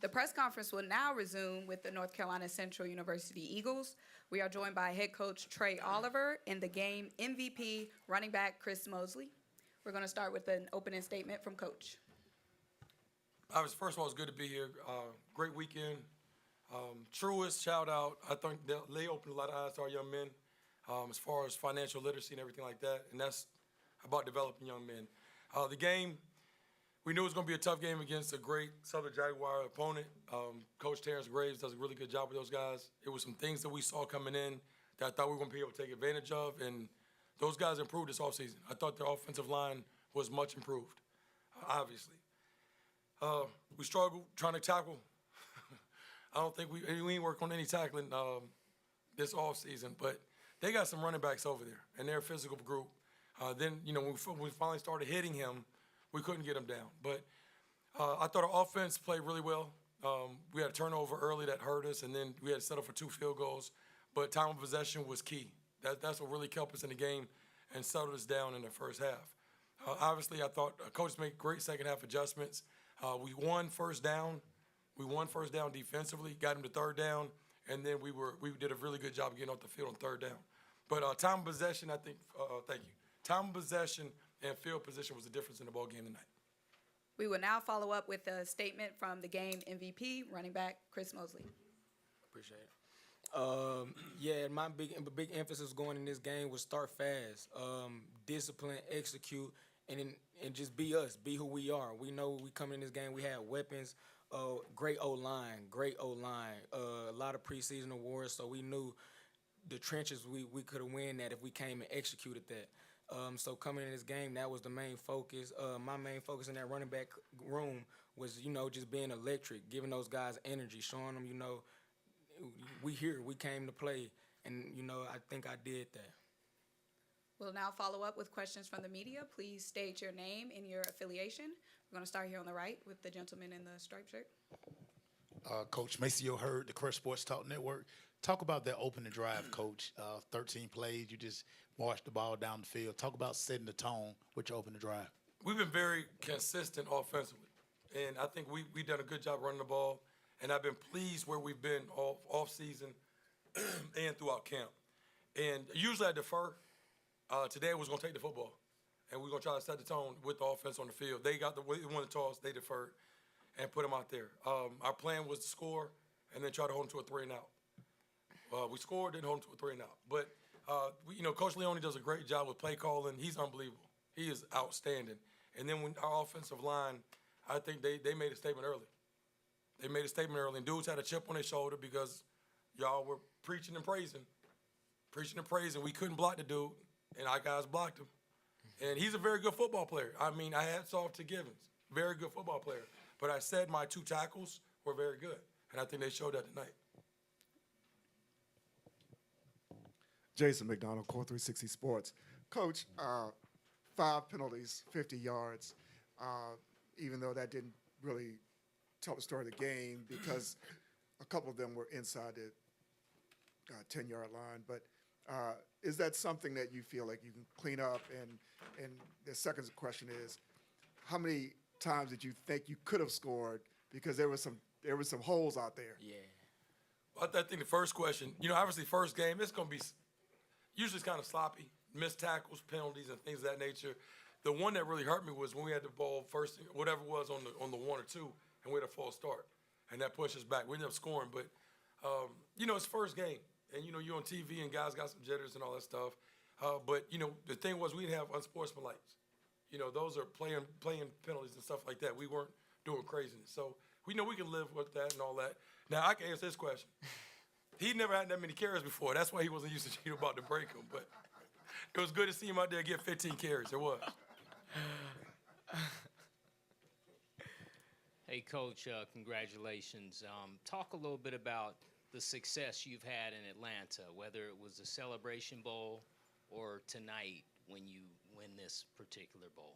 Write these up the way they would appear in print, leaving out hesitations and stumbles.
The press conference will now resume with the North Carolina Central University Eagles. We are joined by head coach Trei Oliver and the game MVP running back Chris Mosley. We're going to start with an opening statement from Coach. First of all, it's good to be here. Great weekend. Truest shout out. I think they opened a lot of eyes to our young men as far as financial literacy and everything like that, and that's about developing young men. The game, we knew it was going to be a tough game against a great Southern Jaguar opponent. Coach Terrence Graves does a really good job with those guys. It was some things that we saw coming in that I thought we were going to be able to take advantage of, and those guys improved this offseason. I thought their offensive line was much improved, obviously. We struggled trying to tackle. I don't think we ain't worked on any tackling this offseason, but they got some running backs over there, and they're a physical group. Then, when we finally started hitting him, we couldn't get him down. But I thought our offense played really well. We had a turnover early that hurt us, and then we had to settle for 2 field goals. But time of possession was key. That's what really kept us in the game and settled us down in the first half. Obviously, I thought coaches made great second-half adjustments. We won first down. We won first down defensively, got him to third down, and then we did a really good job getting off the field on third down. But time of possession, I think, thank you. Time of possession and field position was the difference in the ball game tonight. We will now follow up with a statement from the game MVP, running back Chris Mosley. Appreciate it. My big emphasis going in this game was start fast, discipline, execute, and just be us, be who we are. We know we come in this game, we had weapons, great O-line, a lot of preseason awards, so we knew the trenches we could have won that if we came and executed that. So coming in this game, that was the main focus. My main focus in that running back room was, just being electric, giving those guys energy, showing them, we here, we came to play, and, I think I did that. We'll now follow up with questions from the media. Please state your name and your affiliation. We're going to start here on the right with the gentleman in the striped shirt. Coach Maceo Hurd, the Crush Sports Talk Network. Talk about that opening drive, Coach. 13 plays, you just marched the ball down the field. Talk about setting the tone with your opening drive. We've been very consistent offensively, and I think we've done a good job running the ball, and I've been pleased where we've been off season and throughout camp. And usually I defer. Today was going to take the football, and we're going to try to set the tone with the offense on the field. They won the toss, they deferred, and put them out there. Our plan was to score and then try to hold them to a 3-and-out. We scored, didn't hold them to a 3-and-out. But, Coach Leone does a great job with play calling. He's unbelievable. He is outstanding. And then when our offensive line, I think they made a statement early. They made a statement early, and dudes had a chip on their shoulder because y'all were preaching and praising. We couldn't block the dude. And our guys blocked him. And he's a very good football player. I mean, I hats off to Givens. Very good football player. But I said my 2 tackles were very good. And I think they showed that tonight. Jason McDonald, Core 360 Sports. Coach, 5 penalties, 50 yards, even though that didn't really tell the story of the game because a couple of them were inside the 10-yard line. But is that something that you feel like you can clean up? And the second question is, how many times did you think you could have scored because there was some holes out there? Yeah. Well, I think the first question, obviously first game, it's going to be usually it's kind of sloppy, missed tackles, penalties, and things of that nature. The one that really hurt me was when we had the ball first, whatever it was on the 1 or 2, and we had a false start, and that pushed us back. We ended up scoring, but it's first game. And, you're on TV and guys got some jitters and all that stuff. But, the thing was we didn't have unsportsmanlikes. Those are playing penalties and stuff like that. We weren't doing craziness. So we know we can live with that and all that. Now, I can answer this question. He never had that many carries before. That's why he wasn't used to about to break them. But it was good to see him out there get 15 carries. It was. Hey, Coach, congratulations. Talk a little bit about the success you've had in Atlanta, whether it was the Celebration Bowl or tonight when you win this particular bowl.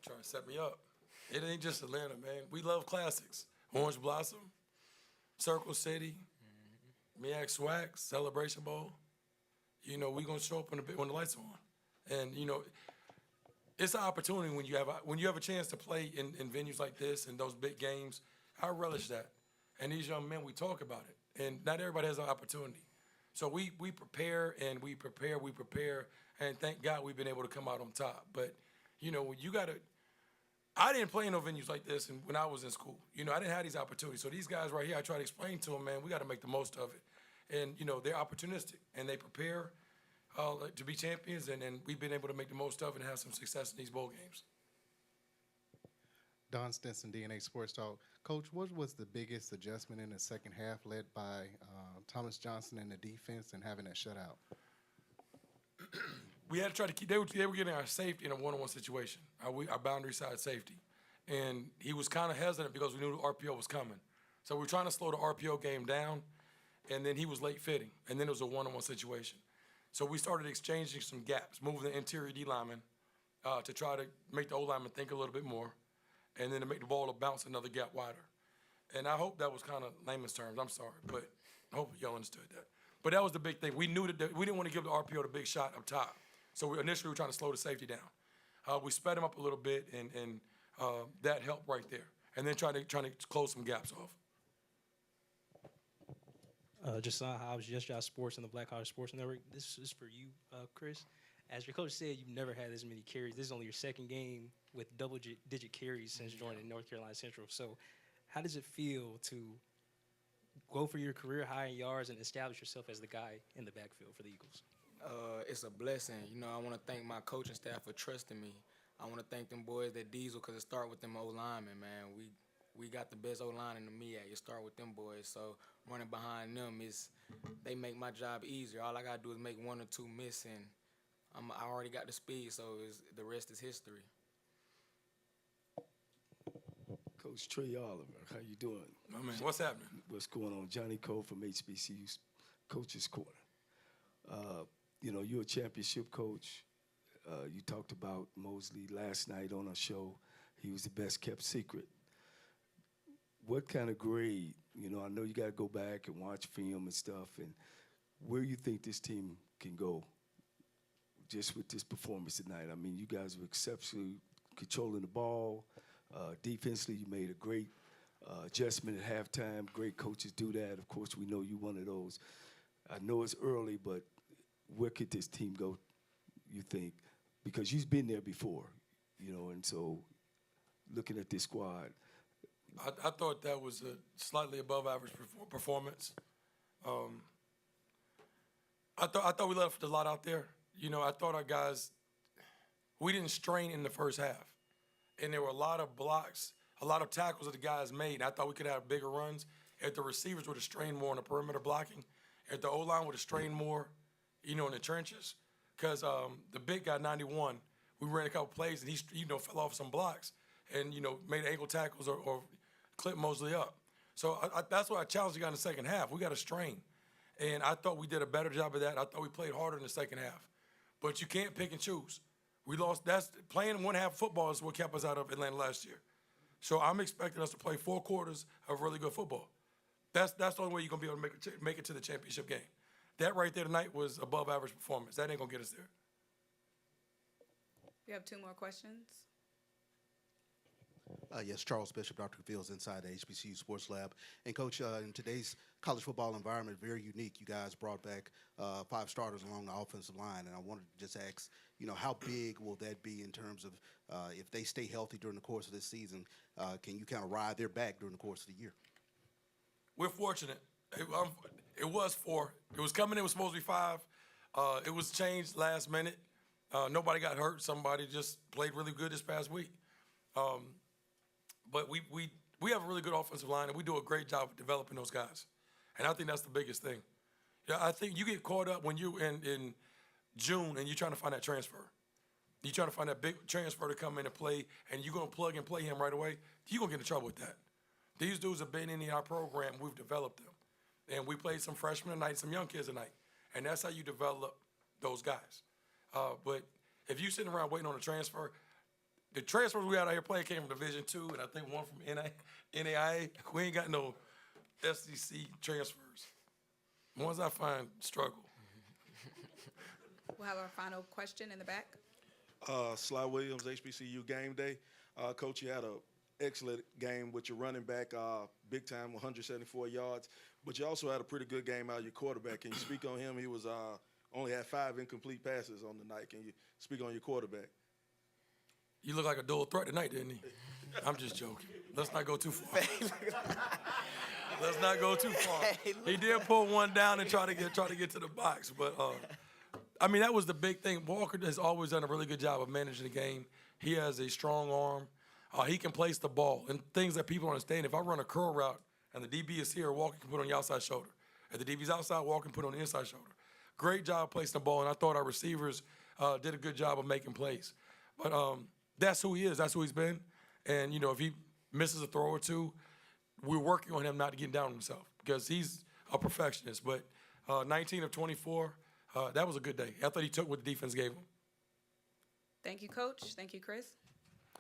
Trying to set me up. It ain't just Atlanta, man. We love classics. Orange Blossom, Circle City, MEAC, SWAC, Celebration Bowl. We're going to show up when the lights are on. And, it's an opportunity when you have a chance to play in venues like this and those big games. I relish that. And these young men, we talk about it. And not everybody has an opportunity. So we prepare and we prepare, and thank God we've been able to come out on top. But, you know, you got to – I didn't play in no venues like this when I was in school. You know, I didn't have these opportunities. So these guys right here, I try to explain to them, man, we got to make the most of it. And, you know, they're opportunistic, and they prepare to be champions, and we've been able to make the most of it and have some success in these bowl games. Don Stinson, DNA Sports Talk. Coach, what was the biggest adjustment in the second half led by Thomas Johnson in the defense and having that shutout? We had to try to keep – they were getting our safety in a one-on-one situation, our boundary side safety. And he was kind of hesitant because we knew the RPO was coming. So we were trying to slow the RPO game down, and then he was late fitting. And then it was a one-on-one situation. So we started exchanging some gaps, moving the interior D lineman to try to make the O lineman think a little bit more, and then to make the ball bounce another gap wider. And I hope that was kind of layman's terms. I'm sorry, but I hope y'all understood that. But that was the big thing. We knew that we didn't want to give the RPO the big shot up top. So initially we were trying to slow the safety down. We sped him up a little bit, and that helped right there. And then trying to close some gaps off. Josiah Hobbs, Just Josh Sports and the Black College Sports Network. This is for you, Chris. As your coach said, you've never had this many carries. This is only your second game with double-digit carries since joining North Carolina Central. So how does it feel to go for your career high in yards and establish yourself as the guy in the backfield for the Eagles? It's a blessing. You know, I want to thank my coaching staff for trusting me. I want to thank them boys that Diesel, because it start with them O-linemen, man. We got the best O-line in the MEAC. You start with them boys. So running behind them they make my job easier. All I got to do is make one or two miss, and I already got the speed, so the rest is history. Coach Trei Oliver, how you doing? I mean, what's happening? What's going on? Johnny Cole from HBCU Coach's Corner. You know, you're a championship coach. You talked about Mosley last night on our show. He was the best kept secret. What kind of grade, you know, I know you got to go back and watch film and stuff, and where you think this team can go just with this performance tonight? I mean, you guys were exceptionally controlling the ball. Defensively, you made a great adjustment at halftime. Great coaches do that. Of course, we know you're one of those. I know it's early, but where could this team go, you think? Because you've been there before, you know, and so looking at this squad. I thought that was a slightly above average performance. I thought we left a lot out there. You know, I thought our guys, we didn't strain in the first half. And there were a lot of blocks, a lot of tackles that the guys made. I thought we could have bigger runs if the receivers would have strained more in the perimeter blocking, if the O-line would have strained more, you know, in the trenches. Because the big guy, 91, we ran a couple plays, and he, you know, fell off some blocks and, you know, made ankle tackles or clipped Mosley up. So that's why I challenged the guy in the second half. We got to strain. And I thought we did a better job of that. I thought we played harder in the second half. But you can't pick and choose. We lost. Playing one half football is what kept us out of Atlanta last year. So I'm expecting us to play 4 quarters of really good football. That's the only way you're going to be able to make it to the championship game. That right there tonight was above average performance. That ain't going to get us there. We have 2 more questions. Yes, Charles Bishop, Dr. Fields, inside the HBCU Sports Lab. And, Coach, in today's college football environment, very unique. You guys brought back 5 starters along the offensive line, and I wanted to just ask, you know, how big will that be in terms of if they stay healthy during the course of this season, can you kind of ride their back during the course of the year? We're fortunate. It was 4. It was coming. It was supposed to be 5. It was changed last minute. Nobody got hurt. Somebody just played really good this past week. But we have a really good offensive line, and we do a great job of developing those guys. And I think that's the biggest thing. Yeah, I think you get caught up when you're in June and you're trying to find that transfer. You're trying to find that big transfer to come in and play, and you're going to plug and play him right away. You're going to get in trouble with that. These dudes have been in our program. We've developed them. And we played some freshmen tonight, some young kids tonight. And that's how you develop those guys. But if you sitting around waiting on a transfer, the transfers we had out here playing came from Division II, and I think one from NAIA. We ain't got no SEC transfers. The ones I find struggle. We'll have our final question in the back. Sly Williams, HBCU Gameday. Coach, you had an excellent game with your running back, big time, 174 yards. But you also had a pretty good game out of your quarterback. Can you speak on him? He was only had 5 incomplete passes on the night. Can you speak on your quarterback? You look like a dual threat tonight, didn't he? I'm just joking. Let's not go too far. Let's not go too far. He did pull one down and try to get to the box, but I mean that was the big thing. Walker has always done a really good job of managing the game. He has a strong arm. He can place the ball and things that people don't understand. If I run a curl route and the DB is here, Walker can put it on the outside shoulder. If the DB's outside, Walker can put it on the inside shoulder. Great job placing the ball, and I thought our receivers did a good job of making plays. But that's who he is. That's who he's been. And, you know, if he misses a throw or two, we're working on him not to get down on himself because he's a perfectionist. But 19 of 24, that was a good day. I thought he took what the defense gave him. Thank you, Coach. Thank you, Chris.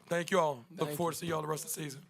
Thank you all. Look forward to see you all the rest of the season.